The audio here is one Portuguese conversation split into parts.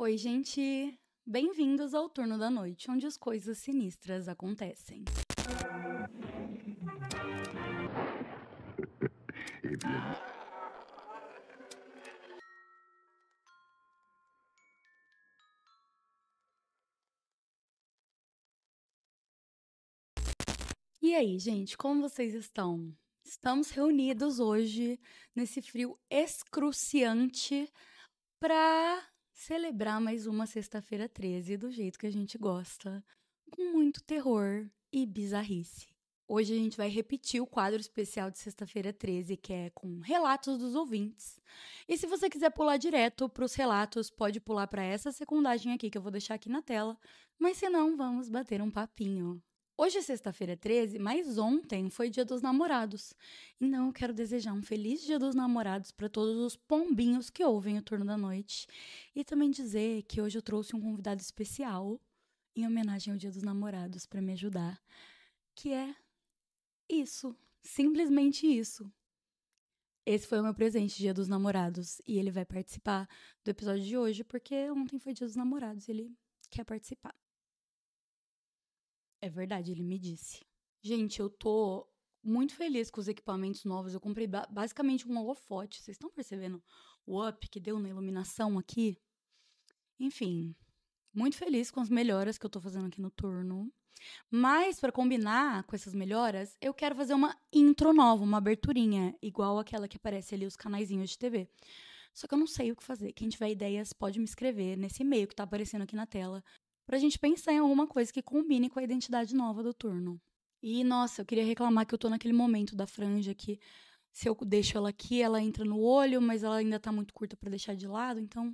Oi, gente! Bem-vindos ao Turno da Noite, onde as coisas sinistras acontecem. E aí, gente, como vocês estão? Estamos reunidos hoje, nesse frio excruciante, para celebrar mais uma Sexta-feira 13 do jeito que a gente gosta, com muito terror e bizarrice. Hoje a gente vai repetir o quadro especial de Sexta-feira 13, que é com relatos dos ouvintes. E se você quiser pular direto para os relatos, pode pular para essa secundagem aqui que eu vou deixar aqui na tela. Mas se não, vamos bater um papinho. Hoje é Sexta-feira 13, mas ontem foi Dia dos Namorados. Então eu quero desejar um feliz Dia dos Namorados para todos os pombinhos que ouvem o Turno da Noite. E também dizer que hoje eu trouxe um convidado especial em homenagem ao Dia dos Namorados para me ajudar, que é isso, simplesmente isso. Esse foi o meu presente, Dia dos Namorados, e ele vai participar do episódio de hoje porque ontem foi Dia dos Namorados e ele quer participar. É verdade, ele me disse. Gente, eu tô muito feliz com os equipamentos novos. Eu comprei basicamente um holofote. Vocês estão percebendo o up que deu na iluminação aqui? Enfim, muito feliz com as melhoras que eu tô fazendo aqui no turno. Mas, para combinar com essas melhoras, eu quero fazer uma intro nova, uma aberturinha, igual aquela que aparece ali, os canaizinhos de TV. Só que eu não sei o que fazer. Quem tiver ideias pode me escrever nesse e-mail que tá aparecendo aqui na tela, pra gente pensar em alguma coisa que combine com a identidade nova do turno. E, nossa, eu queria reclamar que eu tô naquele momento da franja que, se eu deixo ela aqui, ela entra no olho, mas ela ainda tá muito curta para deixar de lado, então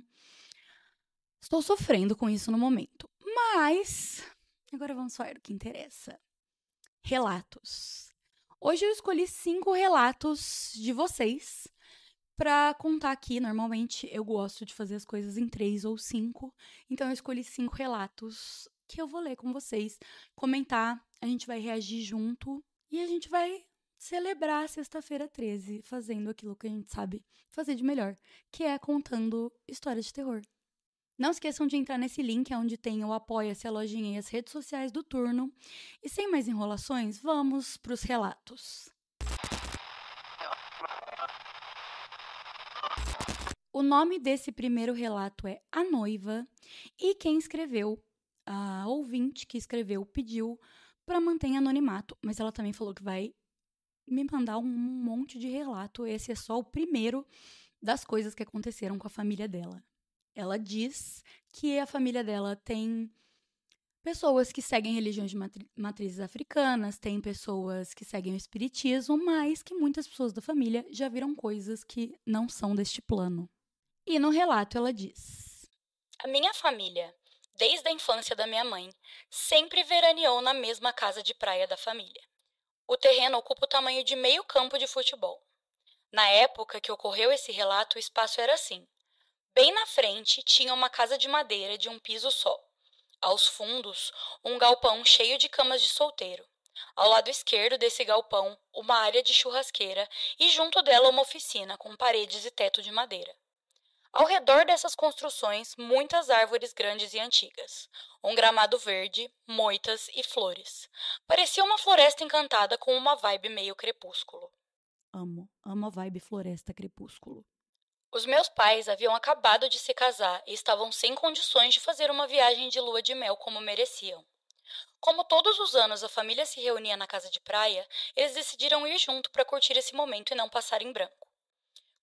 estou sofrendo com isso no momento. Mas agora vamos falar do que interessa. Relatos. Hoje eu escolhi 5 relatos de vocês para contar aqui. Normalmente eu gosto de fazer as coisas em 3 ou 5, então eu escolhi 5 relatos que eu vou ler com vocês, comentar, a gente vai reagir junto e a gente vai celebrar a Sexta-feira 13 fazendo aquilo que a gente sabe fazer de melhor, que é contando histórias de terror. Não esqueçam de entrar nesse link onde tem o Apoia-se, a lojinha e as redes sociais do turno. E sem mais enrolações, vamos para os relatos. O nome desse primeiro relato é A Noiva e quem escreveu, a ouvinte que escreveu, pediu para manter em anonimato, mas ela também falou que vai me mandar um monte de relato. Esse é só o primeiro das coisas que aconteceram com a família dela. Ela diz que a família dela tem pessoas que seguem religiões de matrizes africanas, tem pessoas que seguem o espiritismo, mas que muitas pessoas da família já viram coisas que não são deste plano. E no relato ela diz: A minha família, desde a infância da minha mãe, sempre veraneou na mesma casa de praia da família. O terreno ocupa o tamanho de meio campo de futebol. Na época que ocorreu esse relato, o espaço era assim. Bem na frente tinha uma casa de madeira de um piso só. Aos fundos, um galpão cheio de camas de solteiro. Ao lado esquerdo desse galpão, uma área de churrasqueira e junto dela uma oficina com paredes e teto de madeira. Ao redor dessas construções, muitas árvores grandes e antigas. Um gramado verde, moitas e flores. Parecia uma floresta encantada com uma vibe meio crepúsculo. Amo a vibe floresta crepúsculo. Os meus pais haviam acabado de se casar e estavam sem condições de fazer uma viagem de lua de mel como mereciam. Como todos os anos a família se reunia na casa de praia, eles decidiram ir junto para curtir esse momento e não passar em branco.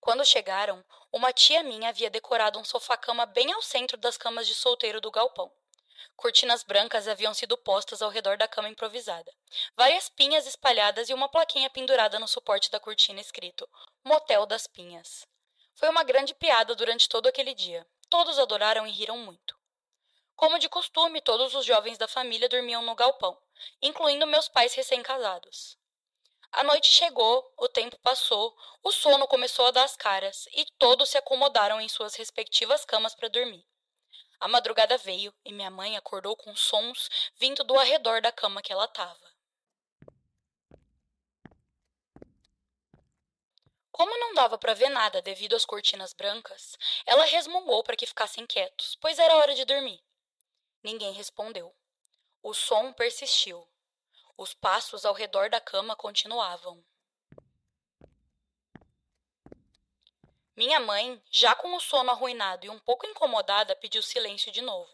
Quando chegaram, uma tia minha havia decorado um sofá-cama bem ao centro das camas de solteiro do galpão. Cortinas brancas haviam sido postas ao redor da cama improvisada. Várias pinhas espalhadas e uma plaquinha pendurada no suporte da cortina escrito Motel das Pinhas. Foi uma grande piada durante todo aquele dia. Todos adoraram e riram muito. Como de costume, todos os jovens da família dormiam no galpão, incluindo meus pais recém-casados. A noite chegou, o tempo passou, o sono começou a dar as caras e todos se acomodaram em suas respectivas camas para dormir. A madrugada veio e minha mãe acordou com sons vindo do arredor da cama que ela estava. Como não dava para ver nada devido às cortinas brancas, ela resmungou para que ficassem quietos, pois era hora de dormir. Ninguém respondeu. O som persistiu. Os passos ao redor da cama continuavam. Minha mãe, já com o sono arruinado e um pouco incomodada, pediu silêncio de novo.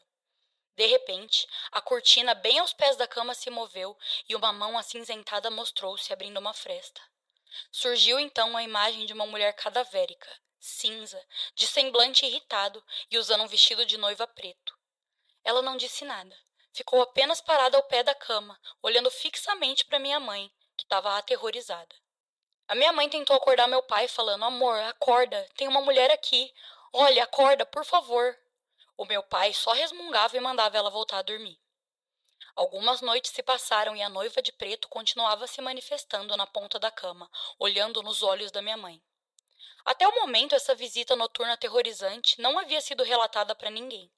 De repente, a cortina bem aos pés da cama se moveu e uma mão acinzentada mostrou-se abrindo uma fresta. Surgiu então a imagem de uma mulher cadavérica, cinza, de semblante irritado e usando um vestido de noiva preto. Ela não disse nada. Ficou apenas parada ao pé da cama, olhando fixamente para minha mãe, que estava aterrorizada. A minha mãe tentou acordar meu pai, falando: Amor, acorda, tem uma mulher aqui. Olha, acorda, por favor. O meu pai só resmungava e mandava ela voltar a dormir. Algumas noites se passaram e a noiva de preto continuava se manifestando na ponta da cama, olhando nos olhos da minha mãe. Até o momento, essa visita noturna aterrorizante não havia sido relatada para ninguém.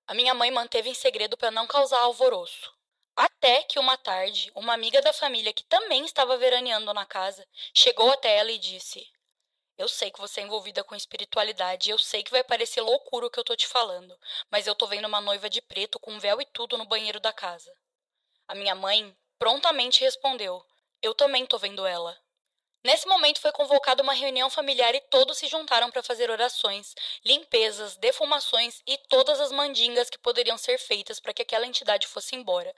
A minha mãe manteve em segredo para não causar alvoroço. Até que uma tarde, uma amiga da família que também estava veraneando na casa chegou até ela e disse: Eu sei que você é envolvida com espiritualidade e eu sei que vai parecer loucura o que eu tô te falando, mas eu tô vendo uma noiva de preto com véu e tudo no banheiro da casa. A minha mãe prontamente respondeu: Eu também tô vendo ela. Nesse momento foi convocada uma reunião familiar e todos se juntaram para fazer orações, limpezas, defumações e todas as mandingas que poderiam ser feitas para que aquela entidade fosse embora.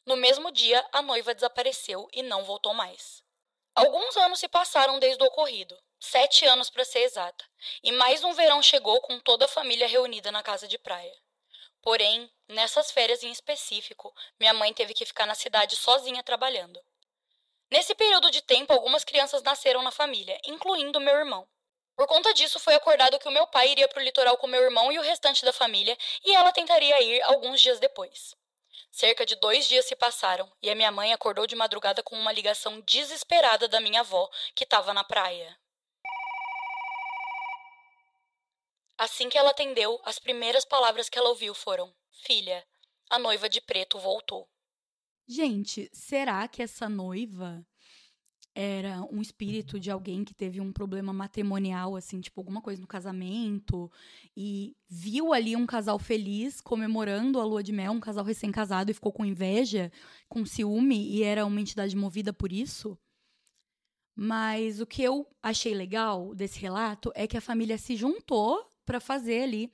No mesmo dia, a noiva desapareceu e não voltou mais. Alguns anos se passaram desde o ocorrido, 7 anos para ser exata, e mais um verão chegou com toda a família reunida na casa de praia. Porém, nessas férias em específico, minha mãe teve que ficar na cidade sozinha trabalhando. Nesse período de tempo, algumas crianças nasceram na família, incluindo meu irmão. Por conta disso, foi acordado que o meu pai iria para o litoral com meu irmão e o restante da família, e ela tentaria ir alguns dias depois. Cerca de 2 dias se passaram, e a minha mãe acordou de madrugada com uma ligação desesperada da minha avó, que estava na praia. Assim que ela atendeu, as primeiras palavras que ela ouviu foram: Filha, a noiva de preto voltou. Gente, será que essa noiva era um espírito de alguém que teve um problema matrimonial, assim, tipo, alguma coisa no casamento, e viu ali um casal feliz comemorando a lua de mel, um casal recém-casado, e ficou com inveja, com ciúme, e era uma entidade movida por isso? Mas o que eu achei legal desse relato é que a família se juntou para fazer ali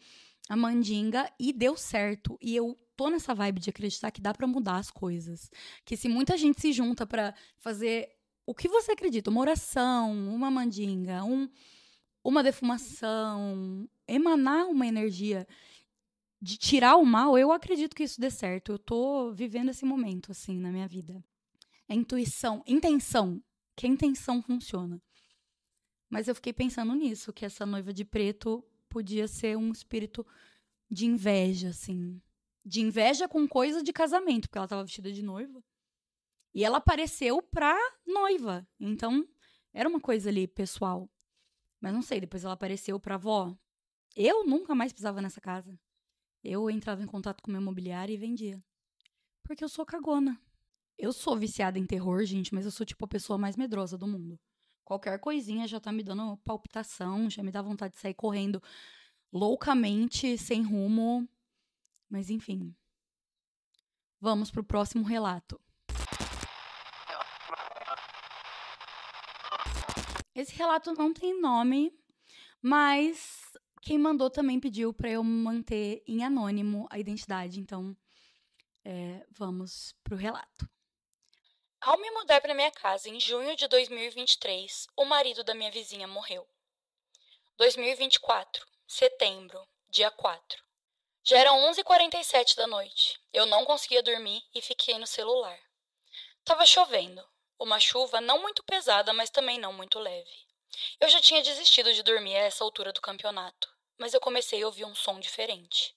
a mandinga e deu certo. E eu tô nessa vibe de acreditar que dá para mudar as coisas. Que se muita gente se junta para fazer o que você acredita, uma oração, uma mandinga, uma defumação, emanar uma energia de tirar o mal, eu acredito que isso dê certo. Eu tô vivendo esse momento, assim, na minha vida. É intuição, intenção, que a intenção funciona. Mas eu fiquei pensando nisso, que essa noiva de preto podia ser um espírito de inveja, assim. De inveja com coisa de casamento, porque ela estava vestida de noiva. E ela apareceu pra noiva. Então, era uma coisa ali pessoal. Mas não sei, depois ela apareceu pra avó. Eu nunca mais pisava nessa casa. Eu entrava em contato com o meu imobiliário e vendia. Porque eu sou cagona. Eu sou viciada em terror, gente, mas eu sou tipo a pessoa mais medrosa do mundo. Qualquer coisinha já tá me dando palpitação, já me dá vontade de sair correndo loucamente, sem rumo. Mas enfim. Vamos pro próximo relato. Esse relato não tem nome, mas quem mandou também pediu pra eu manter em anônimo a identidade. Então, vamos pro relato. Ao me mudar para minha casa em junho de 2023, o marido da minha vizinha morreu. 2024, setembro, dia 4. Já eram 11h47 da noite. Eu não conseguia dormir e fiquei no celular. Tava chovendo. Uma chuva não muito pesada, mas também não muito leve. Eu já tinha desistido de dormir a essa altura do campeonato, mas eu comecei a ouvir um som diferente.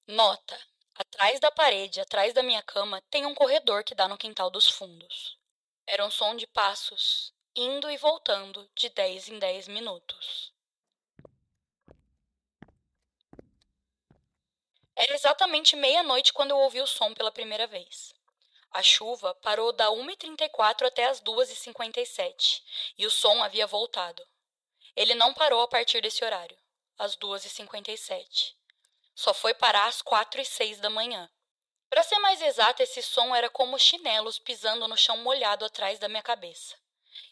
Nota: atrás da parede, atrás da minha cama, tem um corredor que dá no quintal dos fundos. Era um som de passos, indo e voltando de 10 em 10 minutos. Era exatamente meia-noite quando eu ouvi o som pela primeira vez. A chuva parou da 1h34 até as 2h57, e o som havia voltado. Ele não parou a partir desse horário, às 2h57. Só foi parar às 4h06 da manhã. Para ser mais exata, esse som era como chinelos pisando no chão molhado atrás da minha cabeça.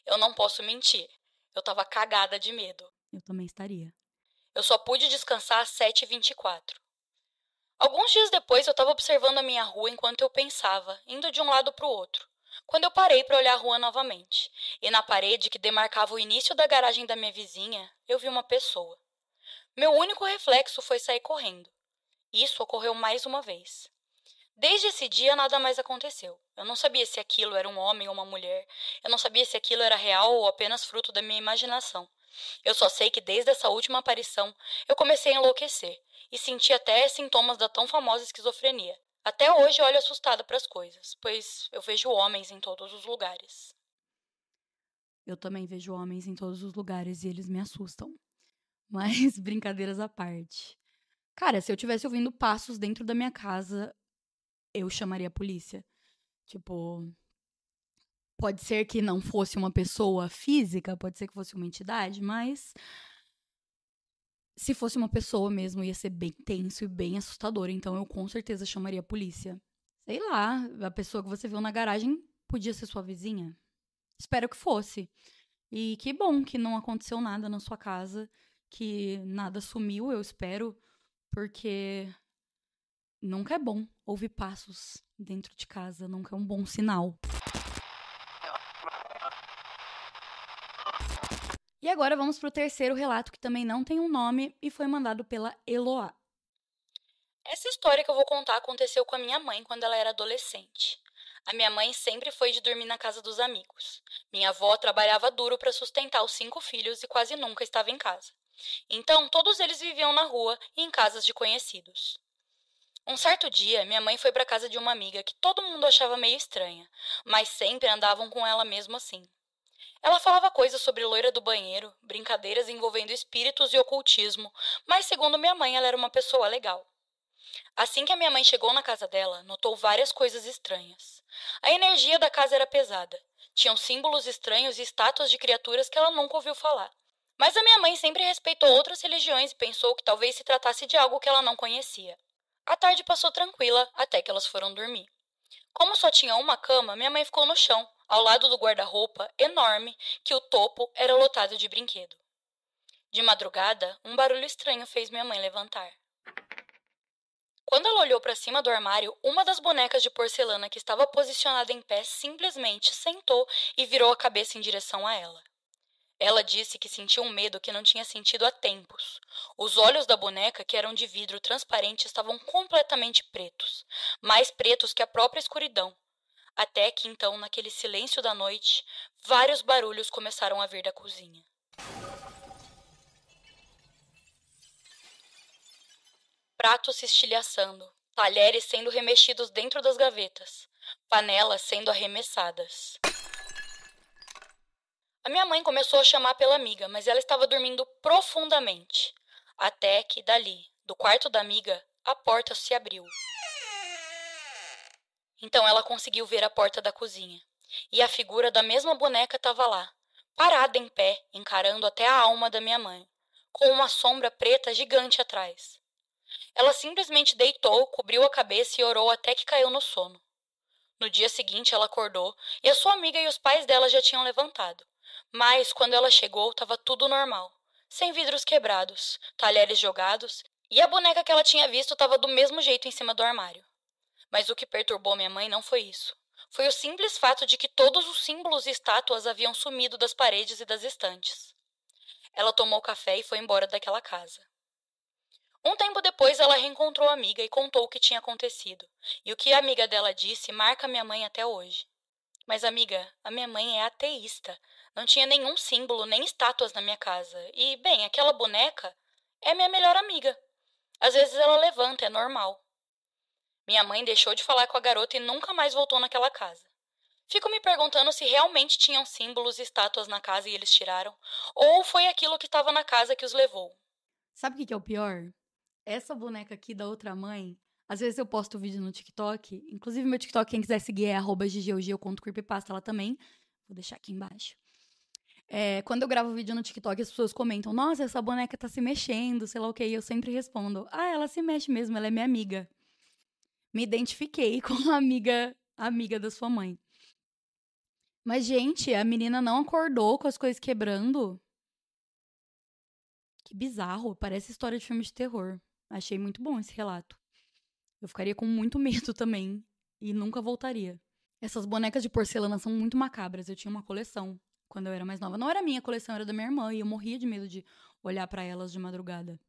Eu não posso mentir, eu tava cagada de medo. Eu também estaria. Eu só pude descansar às 7h24. Alguns dias depois, eu estava observando a minha rua enquanto eu pensava, indo de um lado para o outro, quando eu parei para olhar a rua novamente. E na parede que demarcava o início da garagem da minha vizinha, eu vi uma pessoa. Meu único reflexo foi sair correndo. Isso ocorreu mais uma vez. Desde esse dia, nada mais aconteceu. Eu não sabia se aquilo era um homem ou uma mulher. Eu não sabia se aquilo era real ou apenas fruto da minha imaginação. Eu só sei que desde essa última aparição, eu comecei a enlouquecer e senti até sintomas da tão famosa esquizofrenia. Até hoje eu olho assustada para as coisas, pois eu vejo homens em todos os lugares. Eu também vejo homens em todos os lugares e eles me assustam. Mas brincadeiras à parte. Cara, se eu tivesse ouvindo passos dentro da minha casa, eu chamaria a polícia. Tipo, pode ser que não fosse uma pessoa física, pode ser que fosse uma entidade, mas se fosse uma pessoa mesmo, ia ser bem tenso e bem assustador. Então eu com certeza chamaria a polícia. Sei lá, a pessoa que você viu na garagem podia ser sua vizinha. Espero que fosse. E que bom que não aconteceu nada na sua casa, que nada sumiu, eu espero, porque nunca é bom ouvir passos dentro de casa, nunca é um bom sinal. E agora vamos pro terceiro relato, que também não tem um nome e foi mandado pela Eloá. Essa história que eu vou contar aconteceu com a minha mãe quando ela era adolescente. A minha mãe sempre foi de dormir na casa dos amigos. Minha avó trabalhava duro para sustentar os 5 filhos e quase nunca estava em casa. Então, todos eles viviam na rua e em casas de conhecidos. Um certo dia, minha mãe foi para casa de uma amiga que todo mundo achava meio estranha, mas sempre andavam com ela mesmo assim. Ela falava coisas sobre loira do banheiro, brincadeiras envolvendo espíritos e ocultismo, mas segundo minha mãe, ela era uma pessoa legal. Assim que a minha mãe chegou na casa dela, notou várias coisas estranhas. A energia da casa era pesada. Tinham símbolos estranhos e estátuas de criaturas que ela nunca ouviu falar. Mas a minha mãe sempre respeitou outras religiões e pensou que talvez se tratasse de algo que ela não conhecia. A tarde passou tranquila até que elas foram dormir. Como só tinha uma cama, minha mãe ficou no chão, ao lado do guarda-roupa enorme, que o topo era lotado de brinquedo. De madrugada, um barulho estranho fez minha mãe levantar. Quando ela olhou para cima do armário, uma das bonecas de porcelana que estava posicionada em pé simplesmente sentou e virou a cabeça em direção a ela. Ela disse que sentiu um medo que não tinha sentido há tempos. Os olhos da boneca, que eram de vidro transparente, estavam completamente pretos, mais pretos que a própria escuridão. Até que então, naquele silêncio da noite, vários barulhos começaram a vir da cozinha. Pratos se estilhaçando, talheres sendo remexidos dentro das gavetas, panelas sendo arremessadas. A minha mãe começou a chamar pela amiga, mas ela estava dormindo profundamente. Até que, dali, do quarto da amiga, a porta se abriu. Então ela conseguiu ver a porta da cozinha. E a figura da mesma boneca estava lá, parada em pé, encarando até a alma da minha mãe, com uma sombra preta gigante atrás. Ela simplesmente deitou, cobriu a cabeça e orou até que caiu no sono. No dia seguinte, ela acordou e a sua amiga e os pais dela já tinham levantado. Mas, quando ela chegou, estava tudo normal. Sem vidros quebrados, talheres jogados, e a boneca que ela tinha visto estava do mesmo jeito em cima do armário. Mas o que perturbou minha mãe não foi isso. Foi o simples fato de que todos os símbolos e estátuas haviam sumido das paredes e das estantes. Ela tomou café e foi embora daquela casa. Um tempo depois, ela reencontrou a amiga e contou o que tinha acontecido. E o que a amiga dela disse marca minha mãe até hoje. Mas, amiga, a minha mãe é ateísta. Não tinha nenhum símbolo, nem estátuas na minha casa. E, bem, aquela boneca é minha melhor amiga. Às vezes ela levanta, é normal. Minha mãe deixou de falar com a garota e nunca mais voltou naquela casa. Fico me perguntando se realmente tinham símbolos e estátuas na casa e eles tiraram, ou foi aquilo que estava na casa que os levou. Sabe o que é o pior? Essa boneca aqui da outra mãe, Às vezes eu posto vídeo no TikTok. Inclusive, meu TikTok, quem quiser seguir é @GGUG, eu conto creepypasta lá também. Vou deixar aqui embaixo. Quando eu gravo vídeo no TikTok, as pessoas comentam: nossa, essa boneca tá se mexendo, sei lá o quê. E eu sempre respondo: ah, ela se mexe mesmo, ela é minha amiga. Me identifiquei com a amiga da sua mãe. Mas, gente, a menina não acordou com as coisas quebrando. Que bizarro, parece história de filme de terror. Achei muito bom esse relato. Eu ficaria com muito medo também e nunca voltaria. Essas bonecas de porcelana são muito macabras. Eu tinha uma coleção quando eu era mais nova. Não era minha coleção, era da minha irmã. E eu morria de medo de olhar pra elas de madrugada.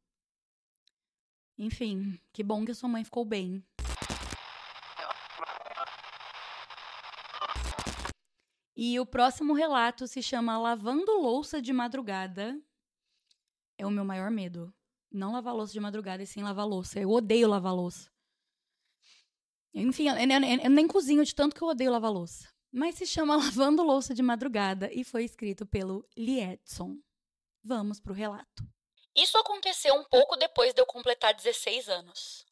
Enfim, que bom que a sua mãe ficou bem. E o próximo relato se chama Lavando Louça de Madrugada. É o meu maior medo. Não lavar louça de madrugada e sem lavar louça. Eu odeio lavar louça. Enfim, eu nem cozinho de tanto que eu odeio lavar louça. Mas se chama Lavando Louça de Madrugada e foi escrito pelo Liedson. Vamos pro relato. Isso aconteceu um pouco depois de eu completar 16 anos.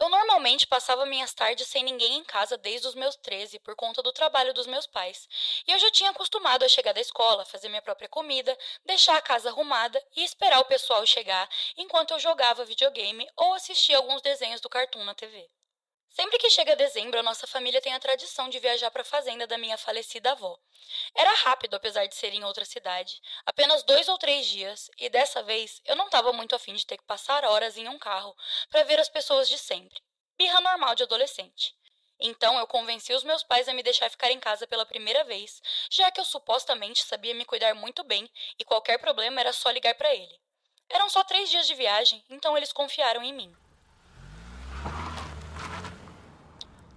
Eu normalmente passava minhas tardes sem ninguém em casa desde os meus 13 por conta do trabalho dos meus pais. E eu já tinha acostumado a chegar da escola, fazer minha própria comida, deixar a casa arrumada e esperar o pessoal chegar enquanto eu jogava videogame ou assistia alguns desenhos do Cartoon na TV. Sempre que chega dezembro, a nossa família tem a tradição de viajar para a fazenda da minha falecida avó. Era rápido, apesar de ser em outra cidade, apenas 2 ou 3 dias, e dessa vez eu não estava muito afim de ter que passar horas em um carro para ver as pessoas de sempre. Birra normal de adolescente. Então eu convenci os meus pais a me deixar ficar em casa pela primeira vez, já que eu supostamente sabia me cuidar muito bem e qualquer problema era só ligar para ele. Eram só 3 dias de viagem, então eles confiaram em mim.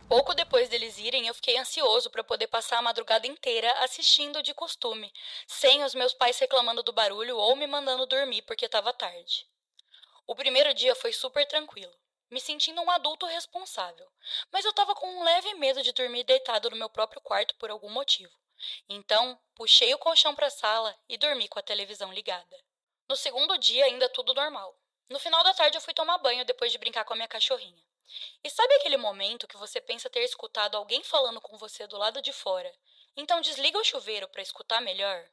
Pouco depois deles irem, eu fiquei ansioso para poder passar a madrugada inteira assistindo de costume, sem os meus pais reclamando do barulho ou me mandando dormir porque estava tarde. O primeiro dia foi super tranquilo, me sentindo um adulto responsável, mas eu estava com um leve medo de dormir deitado no meu próprio quarto por algum motivo. Então, puxei o colchão para a sala e dormi com a televisão ligada. No segundo dia, ainda tudo normal. No final da tarde, eu fui tomar banho depois de brincar com a minha cachorrinha. E sabe aquele momento que você pensa ter escutado alguém falando com você do lado de fora? Então desliga o chuveiro para escutar melhor?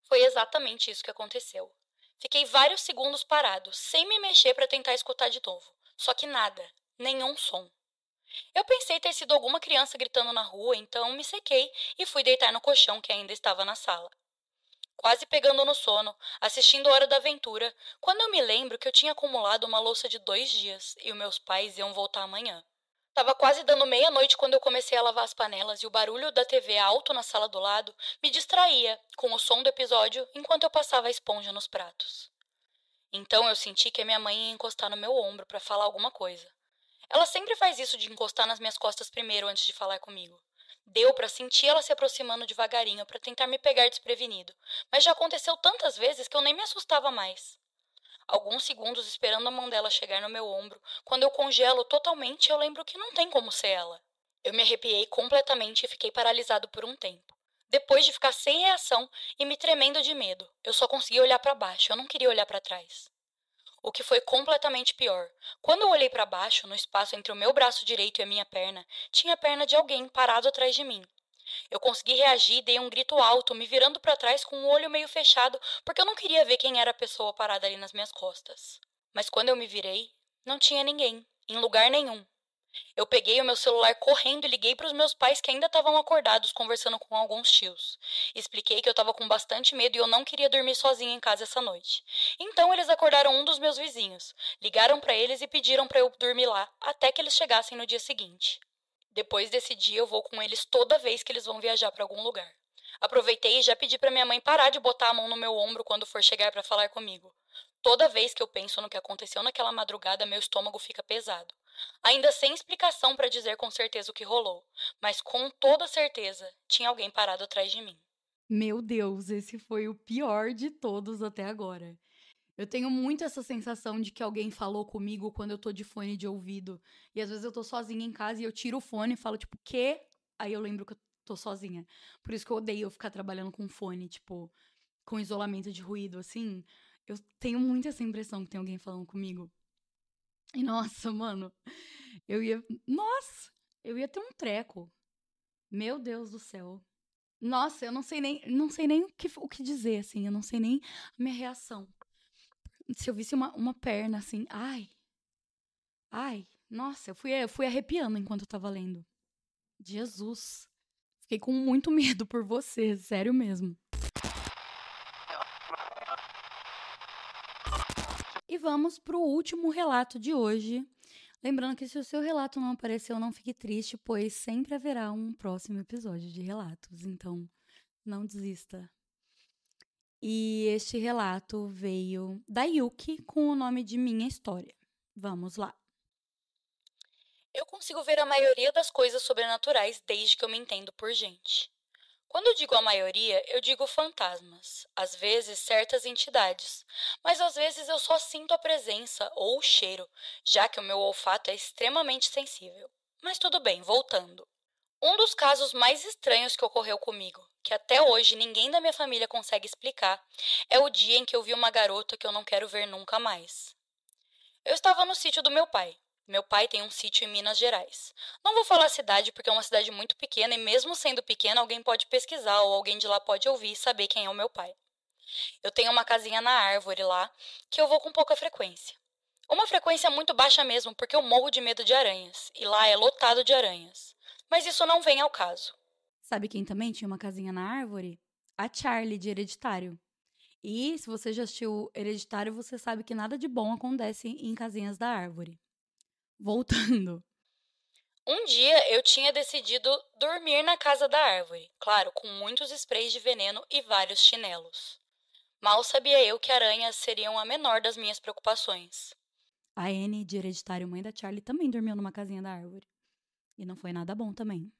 Foi exatamente isso que aconteceu. Fiquei vários segundos parado, sem me mexer para tentar escutar de novo. Só que nada, nenhum som. Eu pensei ter sido alguma criança gritando na rua, então me sequei e fui deitar no colchão que ainda estava na sala. Quase pegando no sono, assistindo Hora da Aventura, quando eu me lembro que eu tinha acumulado uma louça de 2 dias e os meus pais iam voltar amanhã. Tava quase dando meia-noite quando eu comecei a lavar as panelas e o barulho da TV alto na sala do lado me distraía com o som do episódio enquanto eu passava a esponja nos pratos. Então eu senti que a minha mãe ia encostar no meu ombro para falar alguma coisa. Ela sempre faz isso de encostar nas minhas costas primeiro antes de falar comigo. Deu para sentir ela se aproximando devagarinho para tentar me pegar desprevenido, mas já aconteceu tantas vezes que eu nem me assustava mais. Alguns segundos esperando a mão dela chegar no meu ombro, quando eu congelo totalmente, eu lembro que não tem como ser ela. Eu me arrepiei completamente e fiquei paralisado por um tempo. Depois de ficar sem reação e me tremendo de medo, eu só conseguia olhar para baixo, eu não queria olhar para trás. O que foi completamente pior. Quando eu olhei para baixo, no espaço entre o meu braço direito e a minha perna, tinha a perna de alguém parado atrás de mim. Eu consegui reagir e dei um grito alto, me virando para trás com o olho meio fechado, porque eu não queria ver quem era a pessoa parada ali nas minhas costas. Mas quando eu me virei, não tinha ninguém, em lugar nenhum. Eu peguei o meu celular correndo e liguei para os meus pais que ainda estavam acordados conversando com alguns tios. Expliquei que eu estava com bastante medo e eu não queria dormir sozinha em casa essa noite. Então eles acordaram um dos meus vizinhos, ligaram para eles e pediram para eu dormir lá até que eles chegassem no dia seguinte. Depois desse dia eu vou com eles toda vez que eles vão viajar para algum lugar. Aproveitei e já pedi para minha mãe parar de botar a mão no meu ombro quando for chegar para falar comigo. Toda vez que eu penso no que aconteceu naquela madrugada, meu estômago fica pesado. Ainda sem explicação para dizer com certeza o que rolou, mas com toda certeza tinha alguém parado atrás de mim. Meu Deus, esse foi o pior de todos até agora. Eu tenho muito essa sensação de que alguém falou comigo quando eu tô de fone de ouvido. E às vezes eu tô sozinha em casa e eu tiro o fone e falo, tipo, quê? Aí eu lembro que eu tô sozinha. Por isso que eu odeio ficar trabalhando com fone, tipo, com isolamento de ruído, assim. Eu tenho muito essa impressão que tem alguém falando comigo. E nossa, mano, eu ia. Nossa, eu ia ter um treco. Meu Deus do céu. Nossa, eu não sei nem o que dizer, assim. Eu não sei nem a minha reação. Se eu visse uma perna assim, ai, ai, nossa, eu fui arrepiando enquanto eu tava lendo. Jesus. Fiquei com muito medo por você, sério mesmo. E vamos pro último relato de hoje. Lembrando que se o seu relato não apareceu, não fique triste, pois sempre haverá um próximo episódio de relatos. Então, não desista. E este relato veio da Yuki com o nome de Minha História. Vamos lá. Eu consigo ver a maioria das coisas sobrenaturais desde que eu me entendo por gente. Quando eu digo a maioria, eu digo fantasmas, às vezes certas entidades, mas às vezes eu só sinto a presença ou o cheiro, já que o meu olfato é extremamente sensível. Mas tudo bem, voltando. Um dos casos mais estranhos que ocorreu comigo, que até hoje ninguém da minha família consegue explicar, é o dia em que eu vi uma garota que eu não quero ver nunca mais. Eu estava no sítio do meu pai. Meu pai tem um sítio em Minas Gerais. Não vou falar a cidade porque é uma cidade muito pequena e mesmo sendo pequena, alguém pode pesquisar ou alguém de lá pode ouvir e saber quem é o meu pai. Eu tenho uma casinha na árvore lá que eu vou com pouca frequência. Uma frequência muito baixa mesmo, porque eu morro de medo de aranhas, e lá é lotado de aranhas. Mas isso não vem ao caso. Sabe quem também tinha uma casinha na árvore? A Charlie, de Hereditário. E se você já assistiu Hereditário, você sabe que nada de bom acontece em casinhas da árvore. Voltando. Um dia eu tinha decidido dormir na casa da árvore, claro, com muitos sprays de veneno e vários chinelos. Mal sabia eu que aranhas seriam a menor das minhas preocupações. A Anne, de Hereditário, mãe da Charlie, também dormiu numa casinha da árvore. E não foi nada bom também.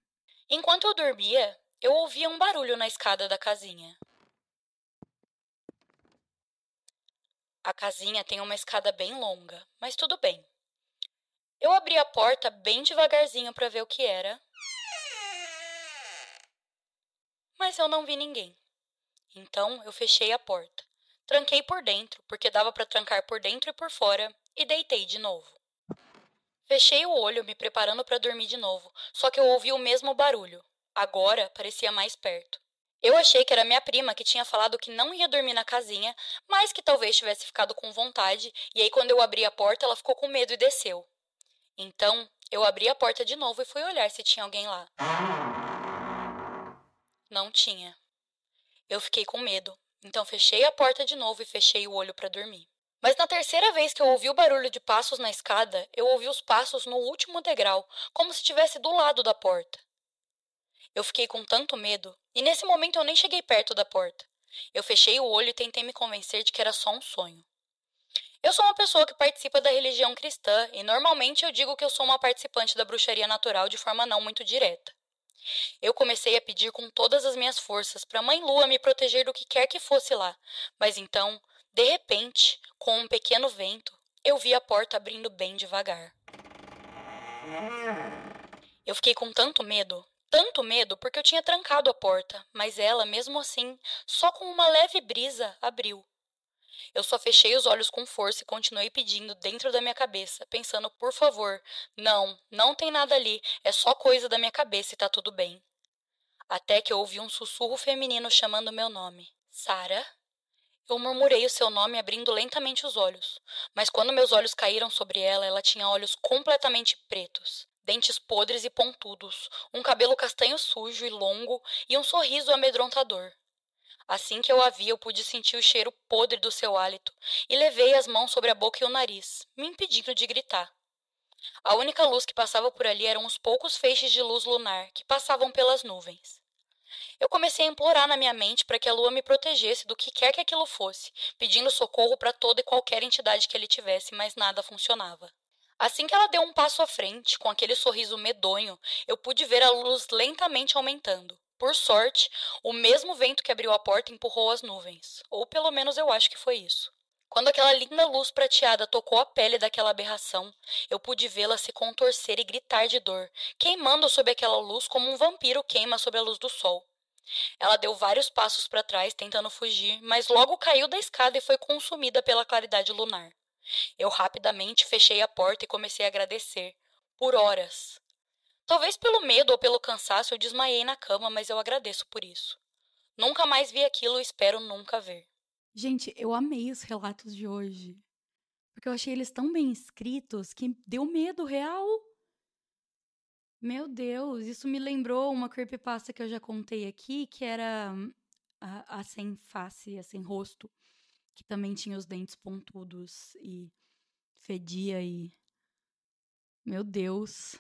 Enquanto eu dormia, eu ouvia um barulho na escada da casinha. A casinha tem uma escada bem longa, mas tudo bem. Eu abri a porta bem devagarzinho para ver o que era, mas eu não vi ninguém. Então eu fechei a porta. Tranquei por dentro, porque dava para trancar por dentro e por fora, e deitei de novo. Fechei o olho, me preparando para dormir de novo, só que eu ouvi o mesmo barulho. Agora parecia mais perto. Eu achei que era minha prima que tinha falado que não ia dormir na casinha, mas que talvez tivesse ficado com vontade, e aí quando eu abri a porta ela ficou com medo e desceu. Então, eu abri a porta de novo e fui olhar se tinha alguém lá. Não tinha. Eu fiquei com medo, então fechei a porta de novo e fechei o olho para dormir. Mas na terceira vez que eu ouvi o barulho de passos na escada, eu ouvi os passos no último degrau, como se estivesse do lado da porta. Eu fiquei com tanto medo, e nesse momento eu nem cheguei perto da porta. Eu fechei o olho e tentei me convencer de que era só um sonho. Eu sou uma pessoa que participa da religião cristã, e normalmente eu digo que eu sou uma participante da bruxaria natural de forma não muito direta. Eu comecei a pedir com todas as minhas forças para a Mãe Lua me proteger do que quer que fosse lá, mas então, de repente, com um pequeno vento, eu vi a porta abrindo bem devagar. Eu fiquei com tanto medo, porque eu tinha trancado a porta, mas ela, mesmo assim, só com uma leve brisa, abriu. Eu só fechei os olhos com força e continuei pedindo dentro da minha cabeça, pensando, por favor, não, não tem nada ali, é só coisa da minha cabeça e tá tudo bem. Até que eu ouvi um sussurro feminino chamando meu nome. Sara? Eu murmurei o seu nome abrindo lentamente os olhos, mas quando meus olhos caíram sobre ela, ela tinha olhos completamente pretos, dentes podres e pontudos, um cabelo castanho sujo e longo e um sorriso amedrontador. Assim que eu a vi, eu pude sentir o cheiro podre do seu hálito e levei as mãos sobre a boca e o nariz, me impedindo de gritar. A única luz que passava por ali eram os poucos feixes de luz lunar que passavam pelas nuvens. Eu comecei a implorar na minha mente para que a lua me protegesse do que quer que aquilo fosse, pedindo socorro para toda e qualquer entidade que ele tivesse, mas nada funcionava. Assim que ela deu um passo à frente, com aquele sorriso medonho, eu pude ver a luz lentamente aumentando. Por sorte, o mesmo vento que abriu a porta empurrou as nuvens, ou pelo menos eu acho que foi isso. Quando aquela linda luz prateada tocou a pele daquela aberração, eu pude vê-la se contorcer e gritar de dor, queimando sob aquela luz como um vampiro queima sob a luz do sol. Ela deu vários passos para trás, tentando fugir, mas logo caiu da escada e foi consumida pela claridade lunar. Eu rapidamente fechei a porta e comecei a agradecer. Por horas. Talvez pelo medo ou pelo cansaço eu desmaiei na cama, mas eu agradeço por isso. Nunca mais vi aquilo e espero nunca ver. Gente, eu amei os relatos de hoje. Porque eu achei eles tão bem escritos que deu medo real. Meu Deus, isso me lembrou uma creepypasta que eu já contei aqui, que era a sem face, a sem rosto, que também tinha os dentes pontudos e fedia e... Meu Deus.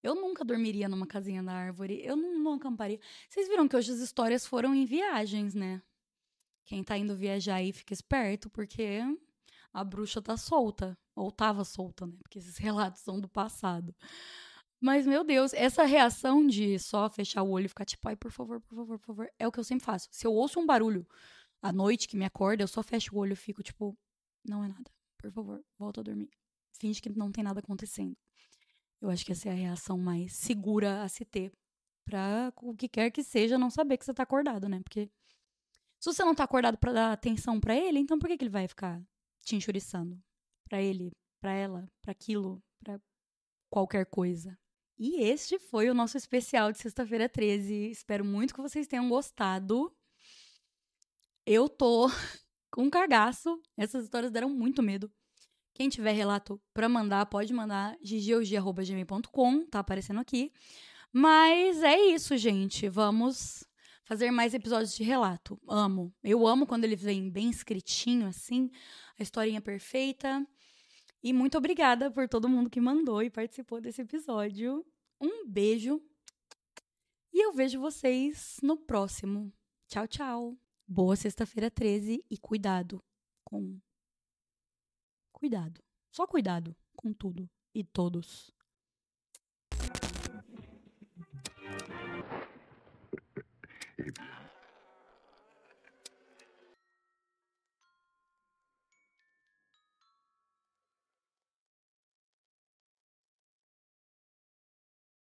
Eu nunca dormiria numa casinha na árvore, eu não acamparia. Vocês viram que hoje as histórias foram em viagens, né? Quem tá indo viajar aí fica esperto, porque a bruxa tá solta. Ou tava solta, né? Porque esses relatos são do passado. Mas, meu Deus, essa reação de só fechar o olho e ficar tipo, ai, por favor, por favor, por favor, é o que eu sempre faço. Se eu ouço um barulho à noite que me acorda, eu só fecho o olho e fico tipo, não é nada. Por favor, volta a dormir. Finge que não tem nada acontecendo. Eu acho que essa é a reação mais segura a se ter. Pra o que quer que seja, não saber que você tá acordado, né? Porque se você não tá acordado pra dar atenção pra ele, então por que ele vai ficar te enxuriçando? Pra ele, pra ela, pra aquilo, pra qualquer coisa. E este foi o nosso especial de sexta-feira 13. Espero muito que vocês tenham gostado. Eu tô com um cagaço. Essas histórias deram muito medo. Quem tiver relato pra mandar, pode mandar ggg@gmail.com, tá aparecendo aqui. Mas é isso, gente. Vamos fazer mais episódios de relato. Amo. Eu amo quando ele vem bem escritinho, assim, a historinha perfeita. E muito obrigada por todo mundo que mandou e participou desse episódio. Um beijo. E eu vejo vocês no próximo. Tchau, tchau. Boa sexta-feira 13 e cuidado com... Cuidado. Só cuidado com tudo e todos.